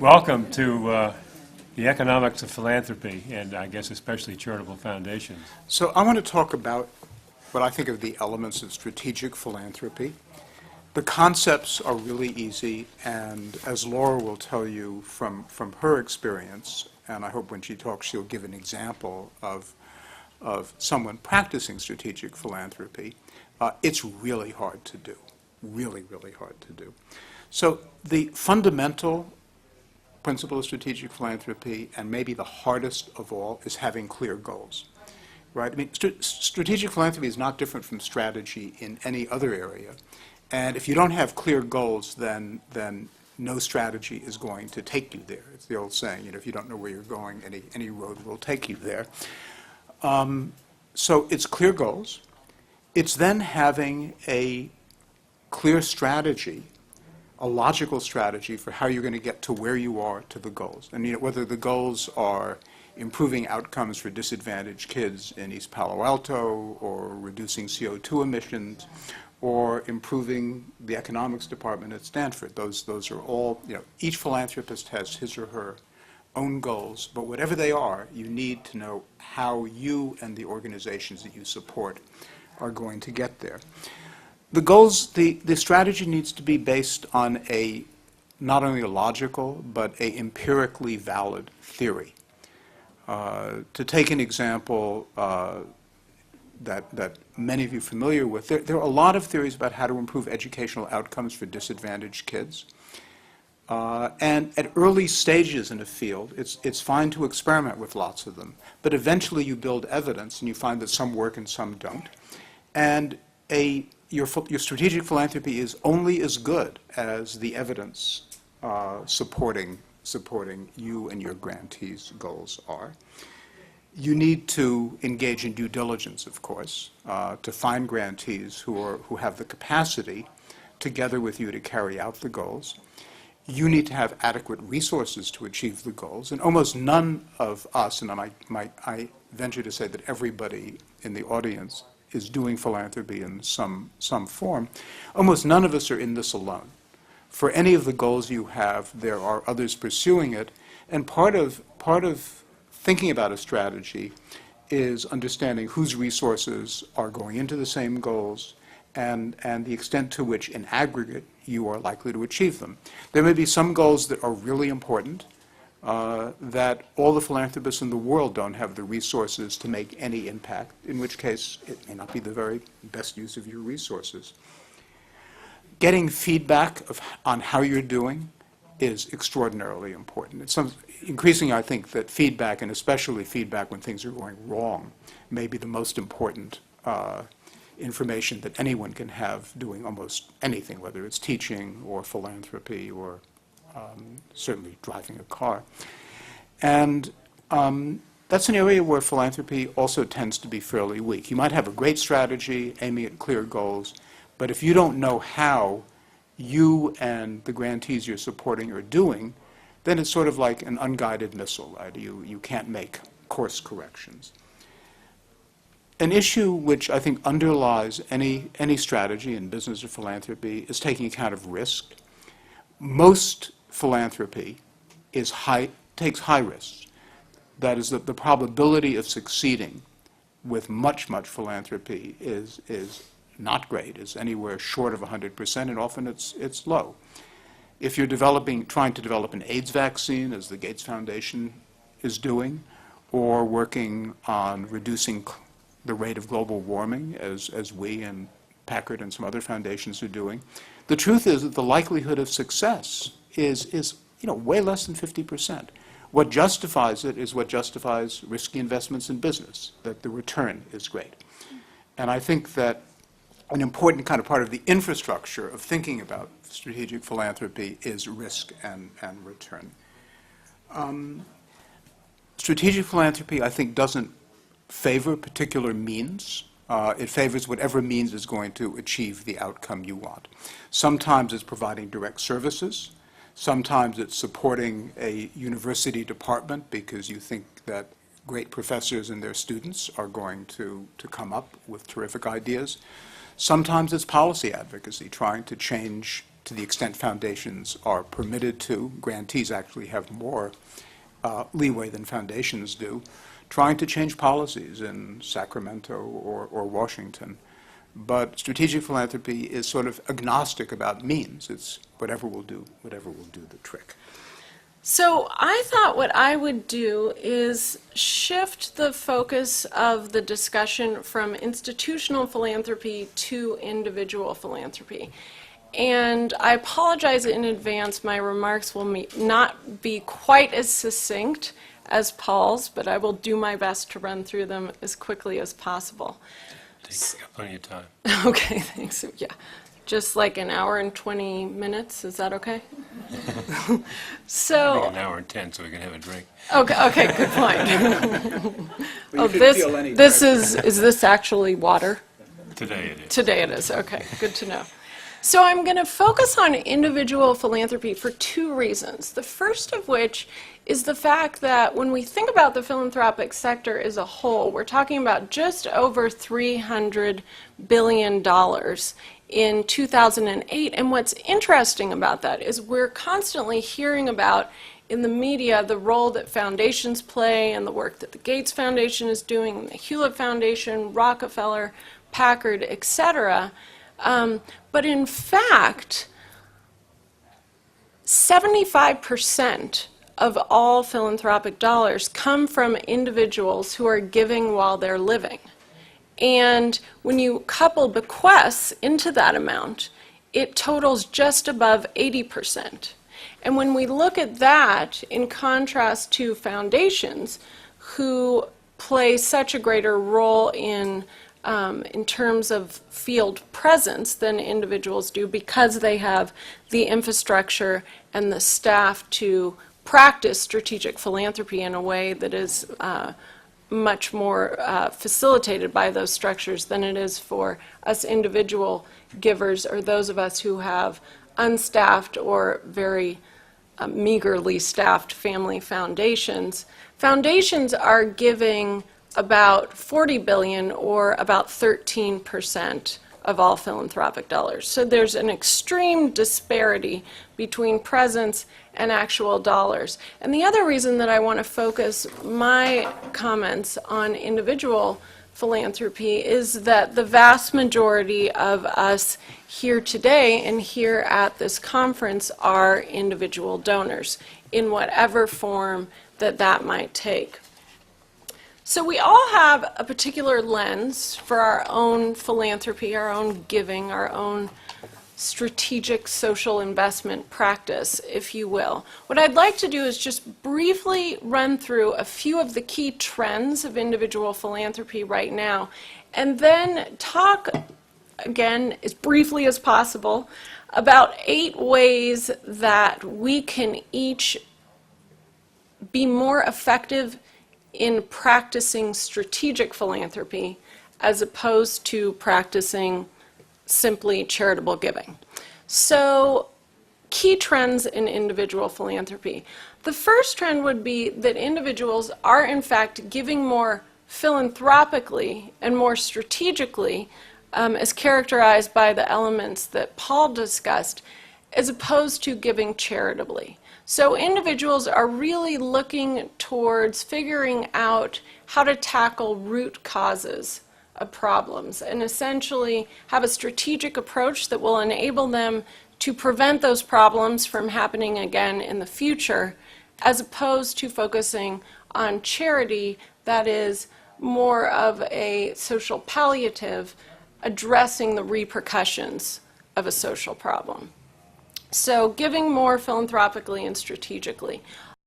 Welcome to the economics of philanthropy, and I guess especially charitable foundations. So I want to talk about what I think of the elements of strategic philanthropy. The concepts are really easy, and as Laura will tell you from her experience, and I hope when she talks she'll give an example of someone practicing strategic philanthropy, it's really hard to do, really, really hard to do. So the fundamental principle of strategic philanthropy, and maybe the hardest of all, is having clear goals. Right? I mean, strategic philanthropy is not different from strategy in any other area. And if you don't have clear goals, then no strategy is going to take you there. It's the old saying, if you don't know where you're going, any road will take you there. So it's clear goals. It's then having a clear strategy, a logical strategy for how you're going to get to where you are to the goals. And whether the goals are improving outcomes for disadvantaged kids in East Palo Alto, or reducing CO2 emissions, or improving the economics department at Stanford. Those are all, each philanthropist has his or her own goals, but whatever they are, you need to know how you and the organizations that you support are going to get there. The goals, the strategy needs to be based on not only a logical, but a empirically valid theory. To take an example that many of you are familiar with, there are a lot of theories about how to improve educational outcomes for disadvantaged kids. And at early stages in a field, it's fine to experiment with lots of them. But eventually you build evidence and you find that some work and some don't. And your strategic philanthropy is only as good as the evidence supporting you and your grantees' goals are. You need to engage in due diligence, of course, to find grantees who have the capacity, together with you, to carry out the goals. You need to have adequate resources to achieve the goals, and almost none of us, and I venture to say that everybody in the audience is doing philanthropy in some form, almost none of us are in this alone. For any of the goals you have, there are others pursuing it, and part of thinking about a strategy is understanding whose resources are going into the same goals and the extent to which, in aggregate, you are likely to achieve them. There may be some goals that are really important that all the philanthropists in the world don't have the resources to make any impact, in which case it may not be the very best use of your resources. Getting feedback on how you're doing is extraordinarily important. Increasingly, I think that feedback, and especially feedback when things are going wrong, may be the most important information that anyone can have doing almost anything, whether it's teaching or philanthropy or certainly driving a car. And that's an area where philanthropy also tends to be fairly weak. You might have a great strategy aiming at clear goals, but if you don't know how you and the grantees you're supporting are doing, then it's sort of like an unguided missile, right? You can't make course corrections. An issue which I think underlies any strategy in business or philanthropy is taking account of risk. Most philanthropy takes high risks. That is, that the probability of succeeding with much philanthropy is not great. It's anywhere short of 100%, and often it's low. If you're trying to develop an AIDS vaccine, as the Gates Foundation is doing, or working on reducing the rate of global warming, as we and Packard and some other foundations are doing, the truth is that the likelihood of success is way less than 50%. What justifies it is what justifies risky investments in business, that the return is great. And I think that an important kind of part of the infrastructure of thinking about strategic philanthropy is risk and return. Strategic philanthropy, I think, doesn't favor particular means. It favors whatever means is going to achieve the outcome you want. Sometimes it's providing direct services. Sometimes it's supporting a university department because you think that great professors and their students are going to come up with terrific ideas. Sometimes it's policy advocacy, trying to change to the extent foundations are permitted to. Grantees actually have more leeway than foundations do, trying to change policies in Sacramento or Washington. But strategic philanthropy is sort of agnostic about means. It's whatever will do the trick. So I thought what I would do is shift the focus of the discussion from institutional philanthropy to individual philanthropy. And I apologize in advance, my remarks will not be quite as succinct as Paul's, but I will do my best to run through them as quickly as possible. Take plenty of time. Okay, thanks. Yeah, just like an hour and 20 minutes, is that okay? So, Maybe an hour and 10 so we can have a drink. okay, good point. Oh, this is this actually water? Today it is. Today it is, okay, good to know. So I'm going to focus on individual philanthropy for two reasons. The first of which is the fact that when we think about the philanthropic sector as a whole, we're talking about just over $300 billion in 2008. And what's interesting about that is we're constantly hearing about in the media the role that foundations play and the work that the Gates Foundation is doing, the Hewlett Foundation, Rockefeller, Packard, etc. But in fact, 75% of all philanthropic dollars come from individuals who are giving while they're living. And when you couple bequests into that amount, it totals just above 80%. And when we look at that in contrast to foundations who play such a greater role in terms of field presence than individuals do because they have the infrastructure and the staff to practice strategic philanthropy in a way that is much more facilitated by those structures than it is for us individual givers or those of us who have unstaffed or very meagerly staffed family foundations. Foundations are giving about $40 billion or about 13% of all philanthropic dollars. So there's an extreme disparity between presence and actual dollars. And the other reason that I want to focus my comments on individual philanthropy is that the vast majority of us here today and here at this conference are individual donors in whatever form that might take. So we all have a particular lens for our own philanthropy, our own giving, our own strategic social investment practice, if you will. What I'd like to do is just briefly run through a few of the key trends of individual philanthropy right now, and then talk again as briefly as possible about 8 ways that we can each be more effective in practicing strategic philanthropy as opposed to practicing simply charitable giving. So, key trends in individual philanthropy. The first trend would be that individuals are in fact giving more philanthropically and more strategically as characterized by the elements that Paul discussed, as opposed to giving charitably. So individuals are really looking towards figuring out how to tackle root causes of problems and essentially have a strategic approach that will enable them to prevent those problems from happening again in the future, as opposed to focusing on charity that is more of a social palliative addressing the repercussions of a social problem. So giving more philanthropically and strategically.